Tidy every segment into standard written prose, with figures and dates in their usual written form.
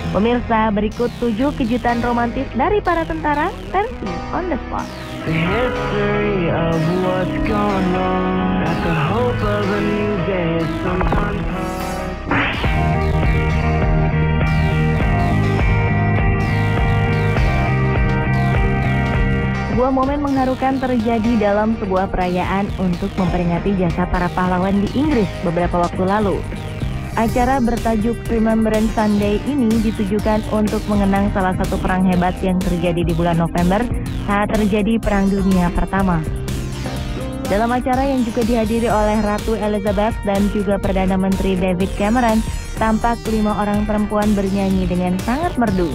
Pemirsa, berikut 7 kejutan romantis dari para tentara versi On The Spot. The history of what's gone wrong, at the hope of a new day is sometimes hard. Sebuah momen mengharukan terjadi dalam sebuah perayaan untuk memperingati jasa para pahlawan di Inggris beberapa waktu lalu. Acara bertajuk Remembrance Sunday ini ditujukan untuk mengenang salah satu perang hebat yang terjadi di bulan November saat terjadi Perang Dunia Pertama. Dalam acara yang juga dihadiri oleh Ratu Elizabeth dan juga Perdana Menteri David Cameron, tampak 5 orang perempuan bernyanyi dengan sangat merdu.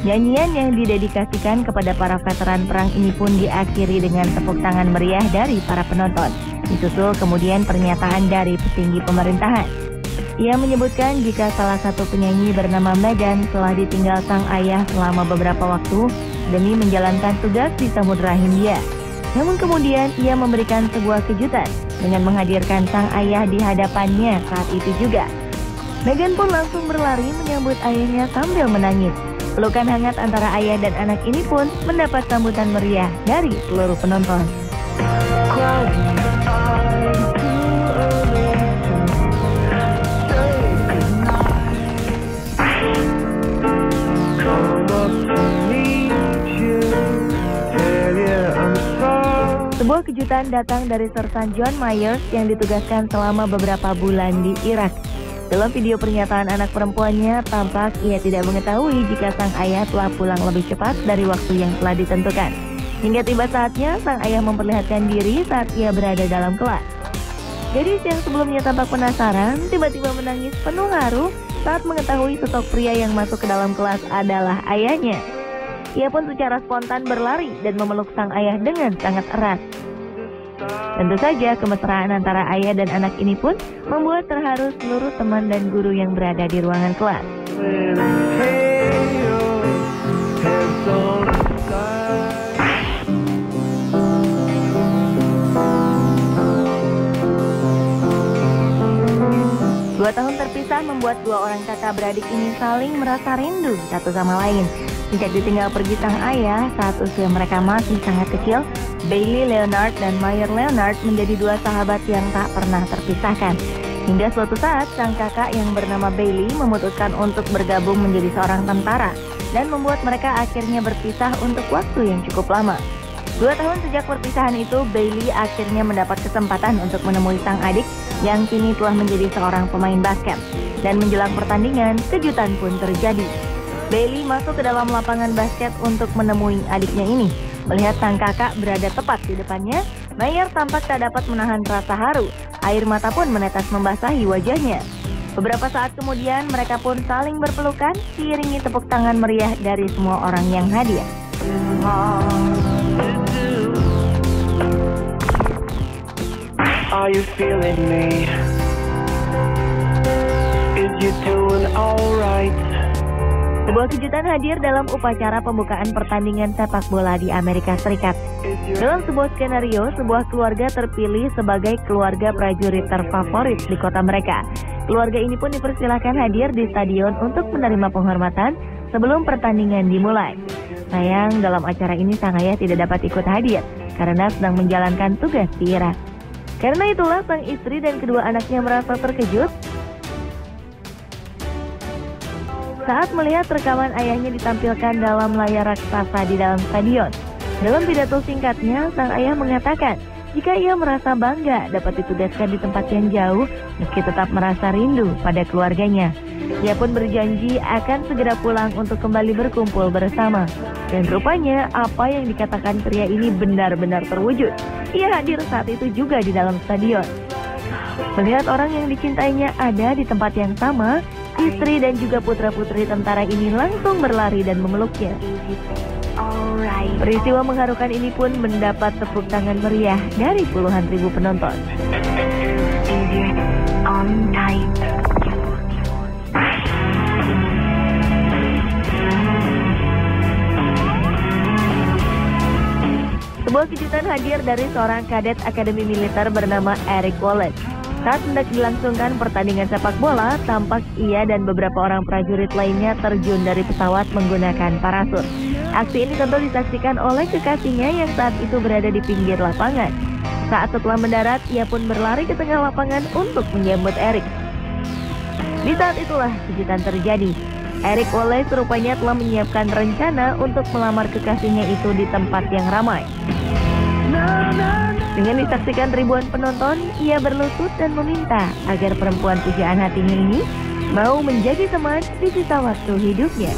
Nyanyian yang didedikasikan kepada para veteran perang ini pun diakhiri dengan tepuk tangan meriah dari para penonton. Disusul kemudian pernyataan dari petinggi pemerintahan. Ia menyebutkan jika salah satu penyanyi bernama Meghan telah ditinggal sang ayah selama beberapa waktu demi menjalankan tugas di Samudra Hindia. Namun kemudian ia memberikan sebuah kejutan dengan menghadirkan sang ayah di hadapannya saat itu juga. Meghan pun langsung berlari menyambut ayahnya sambil menangis. Pelukan hangat antara ayah dan anak ini pun mendapat sambutan meriah dari seluruh penonton. Sebuah kejutan datang dari Sersan John Myers yang ditugaskan selama beberapa bulan di Irak. Dalam video pernyataan anak perempuannya, tampak ia tidak mengetahui jika sang ayah telah pulang lebih cepat dari waktu yang telah ditentukan. Hingga tiba saatnya, sang ayah memperlihatkan diri saat ia berada dalam kelas. Gadis yang sebelumnya tampak penasaran, tiba-tiba menangis penuh haru saat mengetahui sosok pria yang masuk ke dalam kelas adalah ayahnya. Ia pun secara spontan berlari dan memeluk sang ayah dengan sangat erat. Tentu saja kemesraan antara ayah dan anak ini pun membuat terharu seluruh teman dan guru yang berada di ruangan kelas. Dua tahun terpisah membuat dua orang kakak beradik ini saling merasa rindu satu sama lain. Sejak ditinggal pergi sang ayah saat usia mereka masih sangat kecil, Bailey Leonard dan Meyer Leonard menjadi dua sahabat yang tak pernah terpisahkan. Hingga suatu saat, sang kakak yang bernama Bailey memutuskan untuk bergabung menjadi seorang tentara dan membuat mereka akhirnya berpisah untuk waktu yang cukup lama. 2 tahun sejak perpisahan itu, Bailey akhirnya mendapat kesempatan untuk menemui sang adik yang kini telah menjadi seorang pemain basket. Dan menjelang pertandingan, kejutan pun terjadi. Bailey masuk ke dalam lapangan basket untuk menemui adiknya ini. Melihat sang kakak berada tepat di depannya, Meyer tampak tak dapat menahan rasa haru. Air mata pun menetes membasahi wajahnya. Beberapa saat kemudian, mereka pun saling berpelukan, diiringi tepuk tangan meriah dari semua orang yang hadir. Are you feeling me? Is you doing alright? Sebuah kejutan hadir dalam upacara pembukaan pertandingan sepak bola di Amerika Serikat. Dalam sebuah skenario, sebuah keluarga terpilih sebagai keluarga prajurit terfavorit di kota mereka. Keluarga ini pun dipersilahkan hadir di stadion untuk menerima penghormatan sebelum pertandingan dimulai. Sayang, dalam acara ini sang ayah tidak dapat ikut hadir karena sedang menjalankan tugas di Irak. Karena itulah sang istri dan kedua anaknya merasa terkejut saat melihat rekaman ayahnya ditampilkan dalam layar raksasa di dalam stadion. Dalam pidato singkatnya, sang ayah mengatakan jika ia merasa bangga dapat ditugaskan di tempat yang jauh meski tetap merasa rindu pada keluarganya. Ia pun berjanji akan segera pulang untuk kembali berkumpul bersama. Dan rupanya apa yang dikatakan pria ini benar-benar terwujud. Ia hadir saat itu juga di dalam stadion. Melihat orang yang dicintainya ada di tempat yang sama, istri dan juga putra-putri tentara ini langsung berlari dan memeluknya. Peristiwa mengharukan ini pun mendapat tepuk tangan meriah dari puluhan ribu penonton. Sebuah kejutan hadir dari seorang kadet Akademi Militer bernama Eric Wallace. Saat hendak dilangsungkan pertandingan sepak bola, tampak ia dan beberapa orang prajurit lainnya terjun dari pesawat menggunakan parasut. Aksi ini tentu disaksikan oleh kekasihnya yang saat itu berada di pinggir lapangan. Saat setelah mendarat, ia pun berlari ke tengah lapangan untuk menyambut Eric. Di saat itulah kejutan terjadi. Eric Wallace rupanya telah menyiapkan rencana untuk melamar kekasihnya itu di tempat yang ramai. Dengan disaksikan ribuan penonton, ia berlutut dan meminta agar perempuan pujaan hatinya ini mau menjadi teman di sisa waktu hidupnya.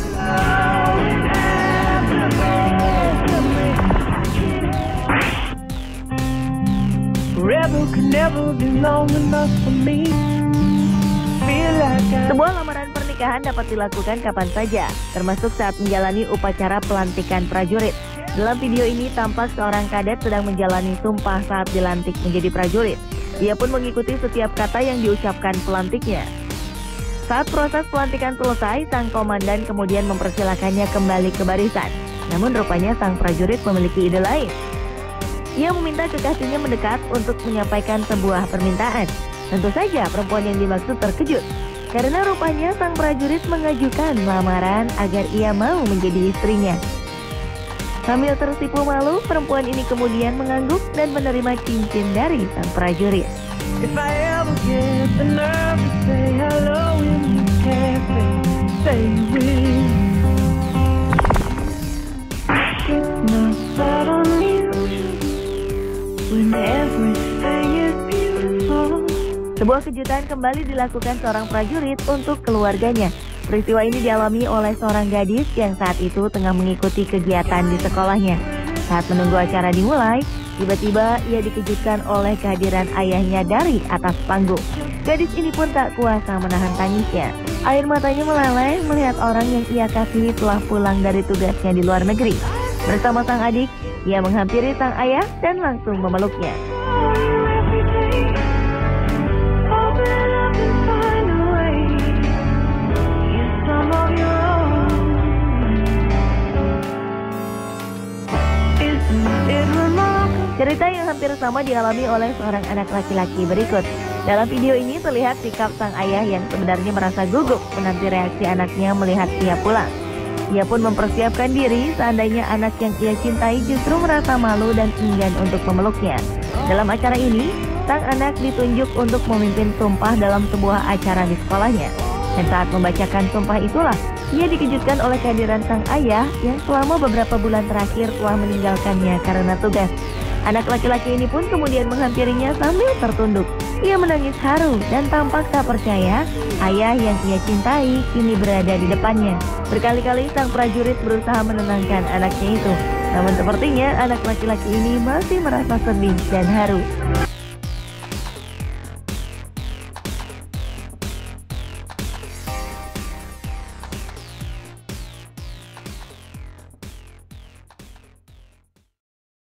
Sebuah lamaran pernikahan dapat dilakukan kapan saja, termasuk saat menjalani upacara pelantikan prajurit. Dalam video ini tampak seorang kadet sedang menjalani sumpah saat dilantik menjadi prajurit. Ia pun mengikuti setiap kata yang diucapkan pelantiknya. Saat proses pelantikan selesai, sang komandan kemudian mempersilakannya kembali ke barisan. Namun rupanya sang prajurit memiliki ide lain. Ia meminta kekasihnya mendekat untuk menyampaikan sebuah permintaan. Tentu saja perempuan yang dimaksud terkejut, karena rupanya sang prajurit mengajukan lamaran agar ia mau menjadi istrinya. Sambil tersipu malu, perempuan ini kemudian mengangguk dan menerima cincin dari sang prajurit. Sebuah kejutan kembali dilakukan seorang prajurit untuk keluarganya. Peristiwa ini dialami oleh seorang gadis yang saat itu tengah mengikuti kegiatan di sekolahnya. Saat menunggu acara dimulai, tiba-tiba ia dikejutkan oleh kehadiran ayahnya dari atas panggung. Gadis ini pun tak kuasa menahan tangisnya. Air matanya meleleh melihat orang yang ia kasihi telah pulang dari tugasnya di luar negeri. Bersama sang adik, ia menghampiri sang ayah dan langsung memeluknya. Cerita yang hampir sama dialami oleh seorang anak laki-laki berikut. Dalam video ini terlihat sikap sang ayah yang sebenarnya merasa gugup menanti reaksi anaknya melihat ia pulang. Ia pun mempersiapkan diri seandainya anak yang ia cintai justru merasa malu dan enggan untuk memeluknya. Dalam acara ini, sang anak ditunjuk untuk memimpin sumpah dalam sebuah acara di sekolahnya. Dan saat membacakan sumpah itulah, ia dikejutkan oleh kehadiran sang ayah yang selama beberapa bulan terakhir telah meninggalkannya karena tugas. Anak laki-laki ini pun kemudian menghampirinya sambil tertunduk. Ia menangis haru dan tampak tak percaya ayah yang ia cintai kini berada di depannya. Berkali-kali sang prajurit berusaha menenangkan anaknya itu. Namun sepertinya anak laki-laki ini masih merasa sedih dan haru.